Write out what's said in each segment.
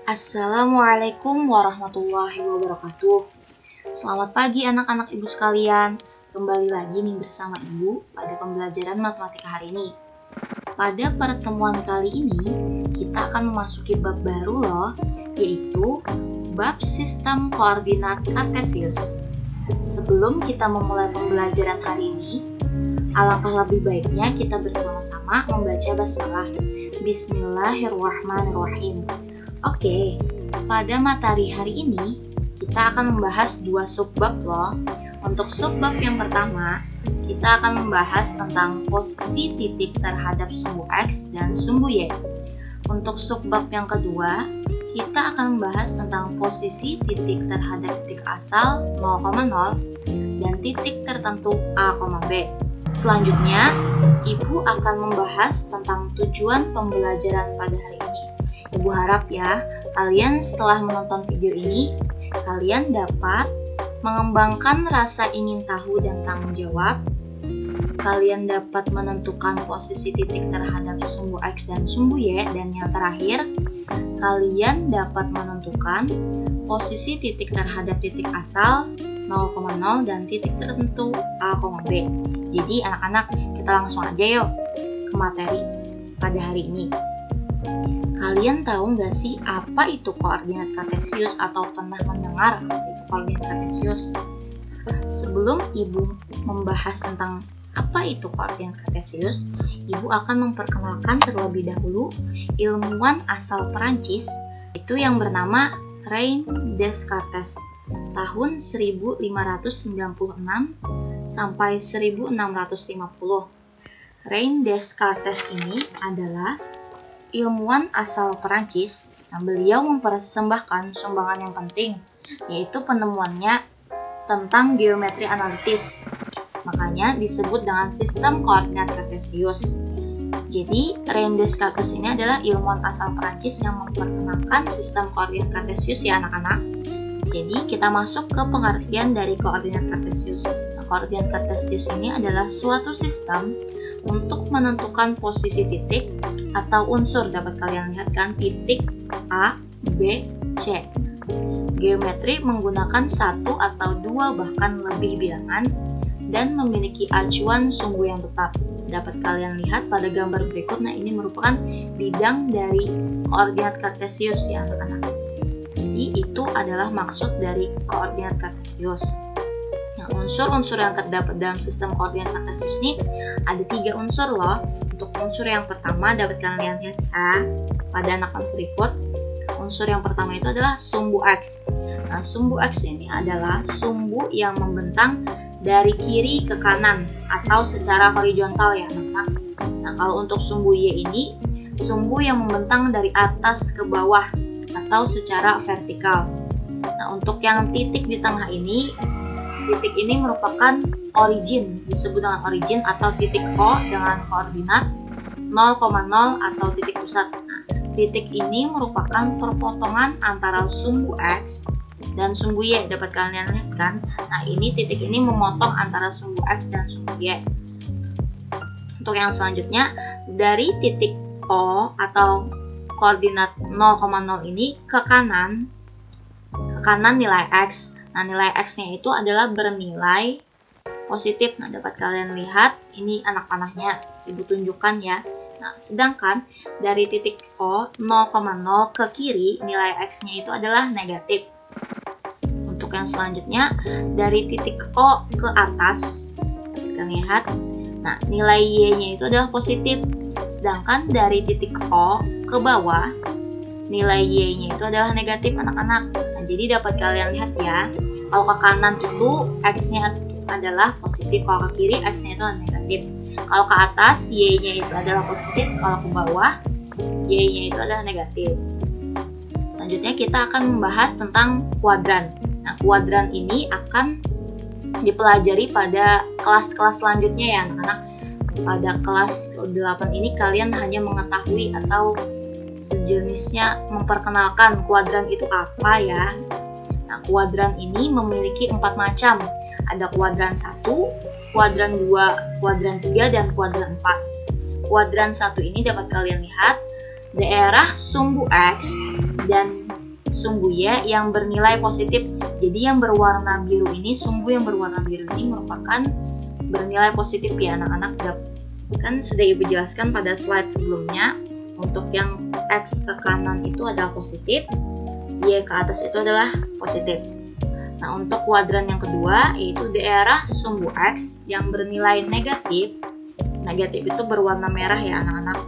Assalamualaikum warahmatullahi wabarakatuh. Selamat pagi anak-anak ibu sekalian. Kembali lagi nih bersama ibu pada pembelajaran matematika hari ini. Pada pertemuan kali ini, kita akan memasuki bab baru loh, yaitu bab sistem koordinat kartesius. Sebelum kita memulai pembelajaran hari ini, alangkah lebih baiknya kita bersama-sama membaca basmalah. Bismillahirrahmanirrahim. Oke, pada materi hari ini kita akan membahas dua subbab loh. Untuk subbab yang pertama, kita akan membahas tentang posisi titik terhadap sumbu X dan sumbu Y. Untuk subbab yang kedua, kita akan membahas tentang posisi titik terhadap titik asal 0,0 dan titik tertentu A, B. Selanjutnya, Ibu akan membahas tentang tujuan pembelajaran pada hari ini. Ibu harap ya, kalian setelah menonton video ini, kalian dapat mengembangkan rasa ingin tahu dan tanggung jawab. Kalian dapat menentukan posisi titik terhadap sumbu X dan sumbu Y. Dan yang terakhir, kalian dapat menentukan posisi titik terhadap titik asal 0,0 dan titik tertentu A, B. Jadi anak-anak, kita langsung aja yuk ke materi pada hari ini. Kalian tahu nggak sih apa itu koordinat kartesius atau pernah mendengar apa itu koordinat kartesius? Sebelum Ibu membahas tentang apa itu koordinat kartesius, Ibu akan memperkenalkan terlebih dahulu ilmuwan asal Perancis, itu yang bernama René Descartes, tahun 1596 sampai 1650. René Descartes ini adalah ilmuwan asal Perancis yang beliau mempersembahkan sumbangan yang penting, yaitu penemuannya tentang geometri analitis. Makanya disebut dengan sistem koordinat kartesius. Jadi, René Descartes ini adalah ilmuwan asal Perancis yang memperkenalkan sistem koordinat kartesius ya anak-anak. Jadi, kita masuk ke pengertian dari koordinat kartesius. Nah, koordinat kartesius ini adalah suatu sistem untuk menentukan posisi titik atau unsur, dapat kalian lihat kan, titik A, B, C. Geometri menggunakan satu atau dua bahkan lebih bilangan dan memiliki acuan sumbu yang tetap. Dapat kalian lihat pada gambar berikut. Nah, ini merupakan bidang dari koordinat kartesius ya anak-anak. Jadi itu adalah maksud dari koordinat kartesius. Nah, unsur-unsur yang terdapat dalam sistem koordinat kartesius ini ada 3 unsur loh. Untuk unsur yang pertama dapat kalian lihat ya pada anak-anak berikut. Unsur yang pertama itu adalah sumbu X. Nah, sumbu X ini adalah sumbu yang membentang dari kiri ke kanan atau secara horizontal ya anak-anak. Nah, kalau untuk sumbu Y ini sumbu yang membentang dari atas ke bawah atau secara vertikal. Nah, untuk yang titik di tengah ini, titik ini merupakan origin, disebut dengan origin atau titik O dengan koordinat 0,0 atau titik pusat. Nah, titik ini merupakan perpotongan antara sumbu X dan sumbu Y, dapat kalian lihat kan? Nah, ini titik ini memotong antara sumbu X dan sumbu Y. Untuk yang selanjutnya, dari titik O atau koordinat 0,0 ini ke kanan nilai X. Nah, nilai X-nya itu adalah bernilai positif. Nah, dapat kalian lihat, ini anak panahnya Ibu tunjukkan ya. Nah, sedangkan dari titik O 0,0 ke kiri, nilai X-nya itu adalah negatif. Untuk yang selanjutnya, dari titik O ke atas, dapat kalian lihat, nah, nilai Y-nya itu adalah positif. Sedangkan dari titik O ke bawah, nilai Y-nya itu adalah negatif anak-anak. Nah, jadi dapat kalian lihat ya, kalau ke kanan itu X-nya adalah positif, kalau ke kiri X-nya itu adalah negatif. Kalau ke atas Y-nya itu adalah positif, kalau ke bawah Y-nya itu adalah negatif. Selanjutnya kita akan membahas tentang kuadran. Nah, kuadran ini akan dipelajari pada kelas-kelas selanjutnya ya anak-anak. Pada kelas 8 ini kalian hanya mengetahui atau sejenisnya memperkenalkan kuadran itu apa ya. Nah, kuadran ini memiliki 4 macam. Ada kuadran 1, kuadran 2, kuadran 3, dan kuadran 4. Kuadran 1 ini dapat kalian lihat daerah sumbu X dan sumbu Y yang bernilai positif. Jadi yang berwarna biru ini, sumbu yang berwarna biru ini merupakan bernilai positif ya anak-anak. Kan sudah Ibu jelaskan pada slide sebelumnya, untuk yang X ke kanan itu adalah positif, Y ke atas itu adalah positif. Nah, untuk kuadran yang kedua, yaitu daerah sumbu X yang bernilai negatif. Negatif itu berwarna merah ya anak-anak,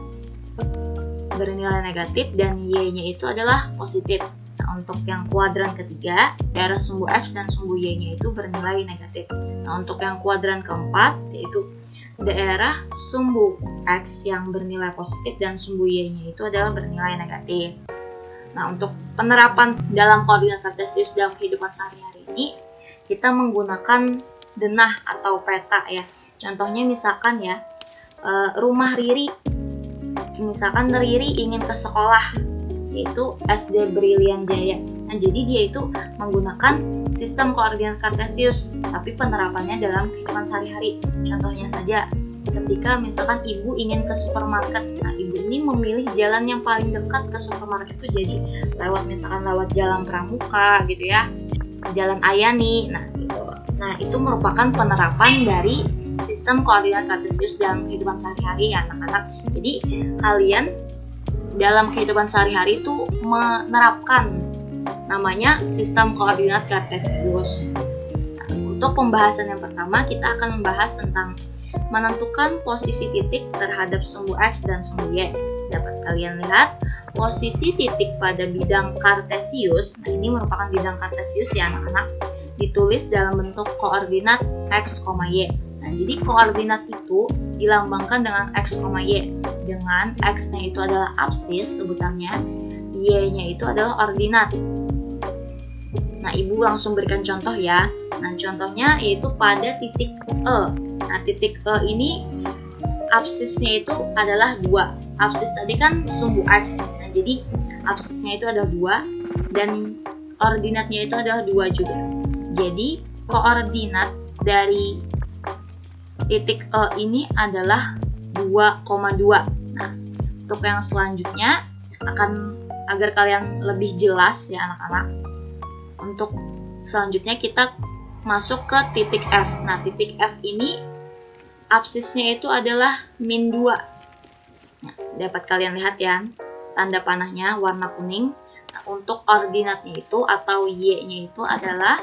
bernilai negatif, dan Y-nya itu adalah positif. Nah, untuk yang kuadran ketiga, daerah sumbu X dan sumbu Y-nya itu bernilai negatif. Nah, untuk yang kuadran keempat, yaitu daerah sumbu X yang bernilai positif dan sumbu Y-nya itu adalah bernilai negatif. Nah, untuk penerapan dalam koordinat kartesius dalam kehidupan sehari-hari ini, kita menggunakan denah atau peta ya. Contohnya misalkan ya, rumah Riri. Misalkan Riri ingin ke sekolah, yaitu SD Brilian Jaya. Nah, jadi dia itu menggunakan sistem koordinat kartesius, tapi penerapannya dalam kehidupan sehari-hari. Contohnya saja, ketika misalkan ibu ingin ke supermarket, nah ibu ini memilih jalan yang paling dekat ke supermarket itu jadi lewat jalan Pramuka gitu ya, jalan Ayani. Nah, gitu. Nah, itu merupakan penerapan dari sistem koordinat kartesius dalam kehidupan sehari-hari ya anak-anak. Jadi kalian dalam kehidupan sehari-hari itu menerapkan namanya sistem koordinat kartesius. Nah, untuk pembahasan yang pertama, kita akan membahas tentang menentukan posisi titik terhadap sumbu X dan sumbu Y. Dapat kalian lihat posisi titik pada bidang kartesius. Nah, ini merupakan bidang kartesius ya anak-anak, ditulis dalam bentuk koordinat X, Y. Nah, jadi koordinat itu dilambangkan dengan X, Y. Dengan X-nya itu adalah absis sebutannya, Y-nya itu adalah ordinat. Nah, Ibu langsung berikan contoh ya. Nah, contohnya yaitu pada titik E. Nah, titik E ini absisnya itu adalah 2. Absis tadi kan sumbu X. Nah, jadi absisnya itu adalah 2 dan ordinatnya itu adalah 2 juga. Jadi, koordinat dari titik E ini adalah 2,2. Nah, untuk yang selanjutnya agar kalian lebih jelas ya anak-anak. Untuk selanjutnya kita masuk ke titik F. Nah, titik F ini absisnya itu adalah -2. Nah, dapat kalian lihat ya, tanda panahnya warna kuning. Nah, untuk ordinatnya itu atau Y-nya itu adalah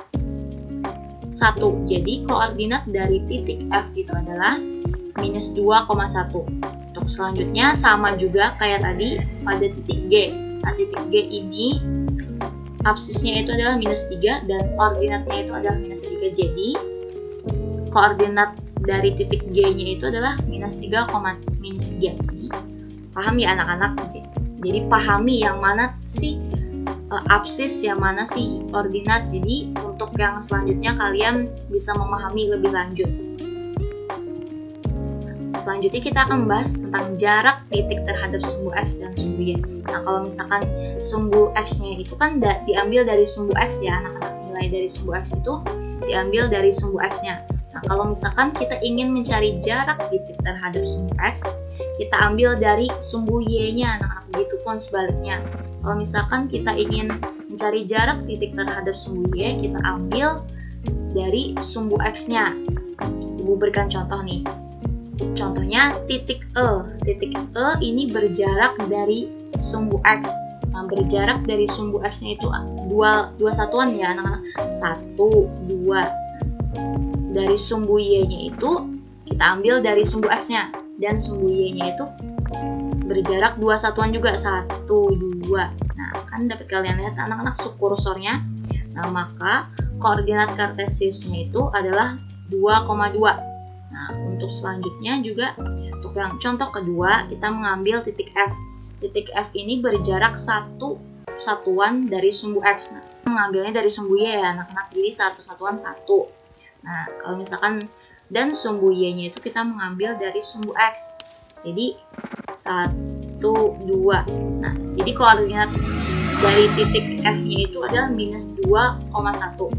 1. Jadi koordinat dari titik F itu adalah -2,1. Untuk selanjutnya sama juga kayak tadi pada titik G. Nah, titik G ini absisnya itu adalah -3 dan ordinatnya itu adalah -3. Jadi koordinat dari titik G-nya itu adalah -3,3. Jadi paham ya anak-anak? Jadi pahami yang mana sih absis, yang mana sih ordinat. Jadi untuk yang selanjutnya kalian bisa memahami lebih lanjut. Selanjutnya kita akan membahas tentang jarak titik terhadap sumbu X dan sumbu Y. Nah, kalau misalkan sumbu X-nya itu kan diambil dari sumbu X ya anak-anak. Nilai dari sumbu X itu diambil dari sumbu X-nya. Nah, kalau misalkan kita ingin mencari jarak titik terhadap sumbu X, kita ambil dari sumbu Y-nya anak-anak. Begitupun sebaliknya. Kalau misalkan kita ingin mencari jarak titik terhadap sumbu Y, kita ambil dari sumbu X-nya. Ibu berikan contoh nih. Contohnya titik E. Titik E ini berjarak dari sumbu X. Nah, berjarak dari sumbu X-nya itu dua satuan ya anak-anak. 1, 2. Dari sumbu Y-nya itu kita ambil dari sumbu X-nya. Dan sumbu Y-nya itu berjarak 2 satuan juga. 1, 2. Nah, kan dapat kalian lihat anak-anak subkursornya. Nah, maka koordinat kartesiusnya itu adalah 2,2. Nah, untuk selanjutnya juga untuk yang contoh kedua, kita mengambil titik F. Titik F ini berjarak 1 satuan dari sumbu X. Nah, mengambilnya dari sumbu Y ya anak-anak. Jadi 1 satuan 1. Nah, kalau misalkan dan sumbu Y-nya itu kita mengambil dari sumbu X. Jadi 1, 2. Nah, jadi koordinat dari titik F-nya itu adalah -2,1.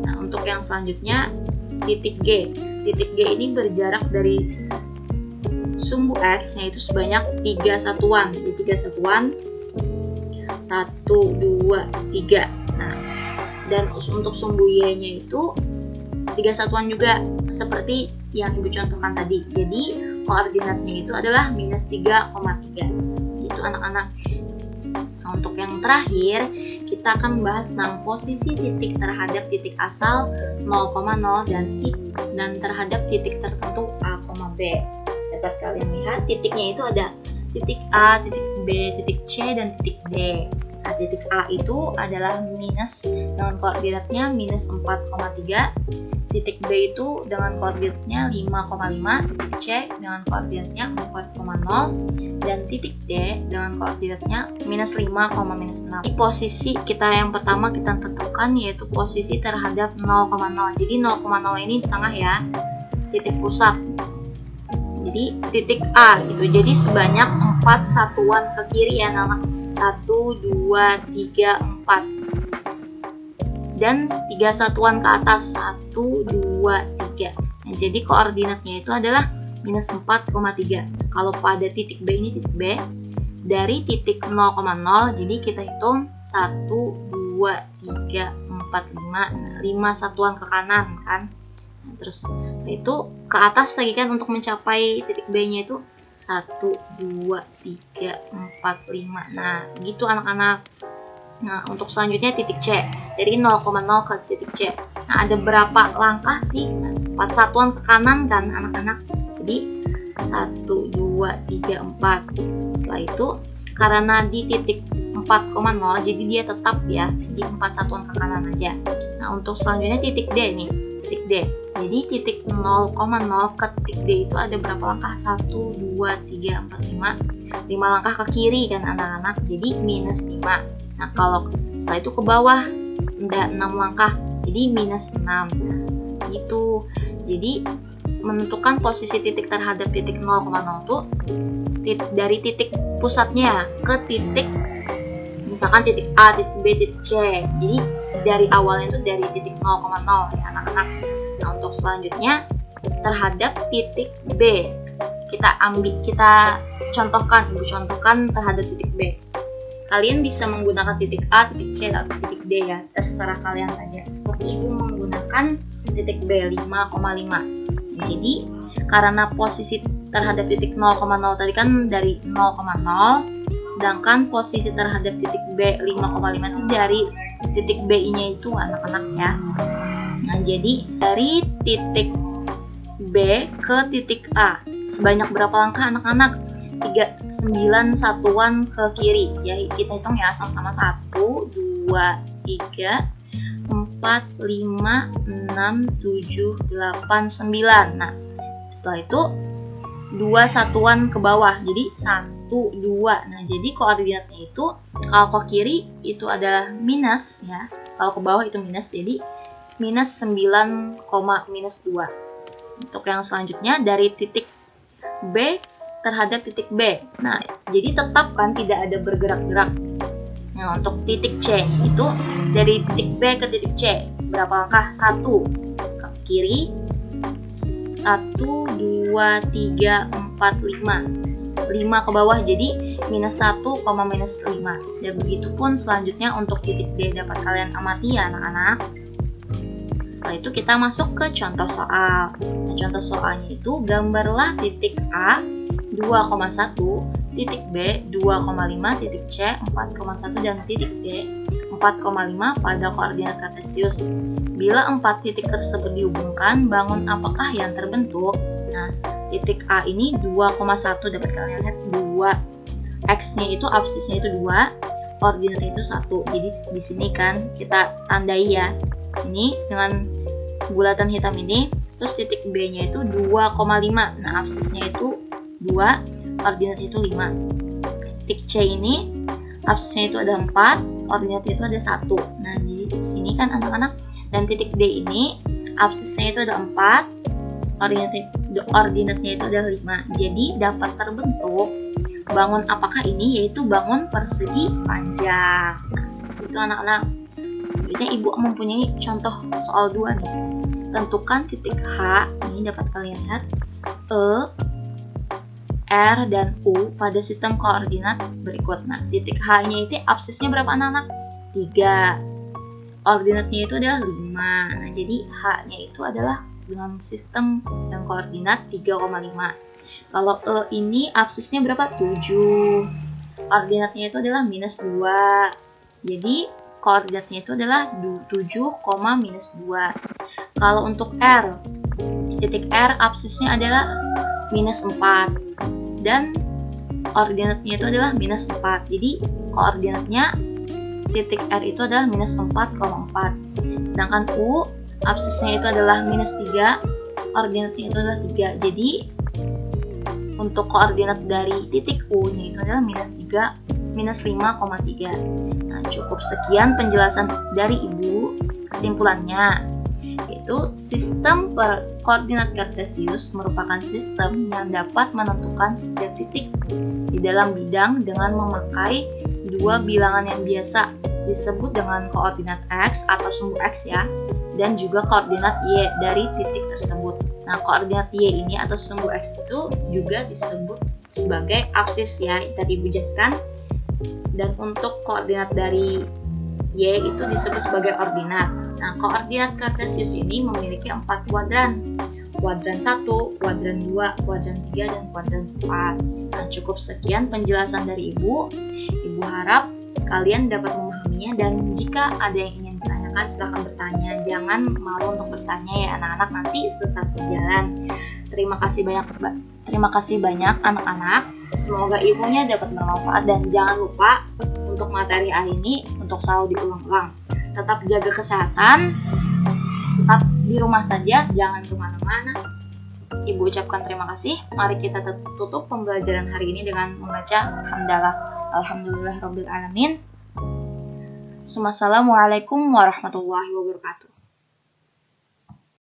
Nah, untuk yang selanjutnya titik G. Titik G ini berjarak dari sumbu X yaitu sebanyak 3 satuan. Jadi 3 satuan 1, 2, 3. Nah, dan untuk sumbu Y-nya itu 3 satuan juga seperti yang Ibu contohkan tadi. Jadi koordinatnya itu adalah minus 3,3. Gitu anak-anak. Nah, untuk yang terakhir kita akan bahas tentang posisi titik terhadap titik asal 0,0 dan terhadap titik tertentu A, B. Dapat kalian lihat titiknya itu ada titik A, titik B, titik C, dan titik D. Nah, titik A itu adalah minus dengan koordinatnya minus 4,3. Titik B itu dengan koordinatnya 5,5, titik C dengan koordinatnya 4,0, dan titik D dengan koordinatnya minus 5,-6. Di posisi kita yang pertama kita tentukan yaitu posisi terhadap 0,0. Jadi 0,0 ini di tengah ya, titik pusat. Jadi titik A gitu. Jadi sebanyak 4 satuan ke kiri ya anak. 1, 2, 3, 4. Dan 3 satuan ke atas 1, 2, 3. Nah, jadi koordinatnya itu adalah minus 4,3. Kalau pada titik B ini titik B dari titik 0,0, jadi kita hitung 1, 2, 3, 4, 5. Nah, 5 satuan ke kanan kan. Nah, terus itu ke atas lagi kan untuk mencapai titik B nya itu 1, 2, 3, 4, 5. Nah gitu anak-anak. Nah, untuk selanjutnya titik C. Dari 0,0 ke titik C. Nah, ada berapa langkah sih? 4 satuan ke kanan kan anak-anak. Jadi 1, 2, 3, 4. Setelah itu, karena di titik 4,0, jadi dia tetap ya di 4 satuan ke kanan aja. Nah, untuk selanjutnya titik D nih. Titik D. Jadi titik 0,0 ke titik D itu ada berapa langkah? 1, 2, 3, 4, 5. 5 langkah ke kiri kan anak-anak. Jadi minus 5. Nah, kalau setelah itu ke bawah ada 6 langkah, jadi minus 6. Nah, gitu. Jadi menentukan posisi titik terhadap titik 0,0 tuh dari titik pusatnya ke titik misalkan titik A, titik B, titik C. Jadi dari awalnya itu dari titik 0,0 ya anak-anak. Nah, untuk selanjutnya terhadap titik B. Kita contohkan terhadap titik B. Kalian bisa menggunakan titik A, titik C, atau titik D ya, terserah kalian saja. Untuk Ibu menggunakan titik B 5,5. Jadi karena posisi terhadap titik 0,0 tadi kan dari 0,0, sedangkan posisi terhadap titik B 5,5 itu dari titik B-nya itu anak-anak ya. Nah, jadi dari titik B ke titik A sebanyak berapa langkah anak-anak? 9 satuan ke kiri ya, kita hitung ya sama-sama. 1, 2, 3, 4, 5, 6, 7, 8, 9. Nah, setelah itu 2 satuan ke bawah, jadi 1, 2. Nah, jadi koordinatnya itu kalau ke kiri itu adalah minus ya, kalau ke bawah itu minus, jadi minus 9, minus 2. Untuk yang selanjutnya dari titik B terhadap titik B. Nah, jadi tetap kan tidak ada bergerak-gerak. Nah, untuk titik C itu dari titik B ke titik C berapa langkah? 1 ke kiri, 1, 2, 3, 4, 5. 5 ke bawah, jadi minus 1, minus 5. Dan begitupun selanjutnya untuk titik D dapat kalian amati ya anak-anak. Setelah itu kita masuk ke contoh soal. Nah, contoh soalnya itu gambarlah titik A 2,1, titik B 2,5, titik C 4,1, dan titik D 4,5 pada koordinat kartesius. Bila 4 titik tersebut dihubungkan, bangun apakah yang terbentuk? Nah, titik A ini 2,1, dapat kalian lihat 2. X-nya itu absisnya itu 2, koordinatnya itu 1. Jadi di sini kan kita tandai ya. Sini dengan bulatan hitam ini. Terus titik B-nya itu 2,5. Nah, absisnya itu 2, koordinatnya itu 5. Titik C ini absisnya itu ada 4, koordinatnya itu ada 1. Nah, jadi di sini kan anak-anak. Dan titik D ini absisnya itu ada 4, koordinatnya itu ada 5. Jadi dapat terbentuk bangun apakah ini, yaitu bangun persegi panjang. Nah, seperti itu anak-anak. Selanjutnya Ibu mempunyai contoh soal 2 nih. Tentukan titik H, ini dapat kalian lihat E, R, dan U pada sistem koordinat berikut. Nah, titik H-nya itu absisnya berapa anak-anak? 3. Koordinatnya itu adalah 5. Nah, jadi H-nya itu adalah dengan sistem dan koordinat 3,5. Kalau E ini absisnya berapa? 7. Koordinatnya itu adalah minus 2. Jadi koordinatnya itu adalah 7, minus 2. Kalau untuk R, titik R absisnya adalah minus 4. Dan koordinatnya itu adalah minus 4. Jadi koordinatnya titik R itu adalah minus 4,4. Sedangkan U, absisnya itu adalah minus 3. Koordinatnya itu adalah 3. Jadi untuk koordinat dari titik U-nya itu adalah minus 5,3. Nah, cukup sekian penjelasan dari Ibu. Kesimpulannya, yaitu sistem koordinat kartesius merupakan sistem yang dapat menentukan setiap titik di dalam bidang dengan memakai dua bilangan yang biasa disebut dengan koordinat X atau sumbu X ya, dan juga koordinat Y dari titik tersebut. Nah, koordinat Y ini atau sumbu X itu juga disebut sebagai absis ya, tadi Ibu jelaskan. Dan untuk koordinat dari Y itu disebut sebagai ordinat. Nah, koordinat kartesius ini memiliki 4 kuadran. Kuadran 1, kuadran 2, kuadran 3, dan kuadran 4. Nah, cukup sekian penjelasan dari Ibu. Ibu harap kalian dapat memahaminya, dan jika ada yang ingin ditanyakan silahkan bertanya. Jangan malu untuk bertanya ya anak-anak, nanti sesat di jalan. Terima kasih banyak anak-anak. Semoga ilmunya dapat bermanfaat, dan jangan lupa untuk materi hari ini untuk selalu diulang-ulang. Tetap jaga kesehatan, tetap di rumah saja, jangan kemana-mana. Ibu ucapkan terima kasih. Mari kita tutup pembelajaran hari ini dengan membaca hamdalah. Alhamdulillahirabbil alamin. Assalamualaikum warahmatullahi wabarakatuh.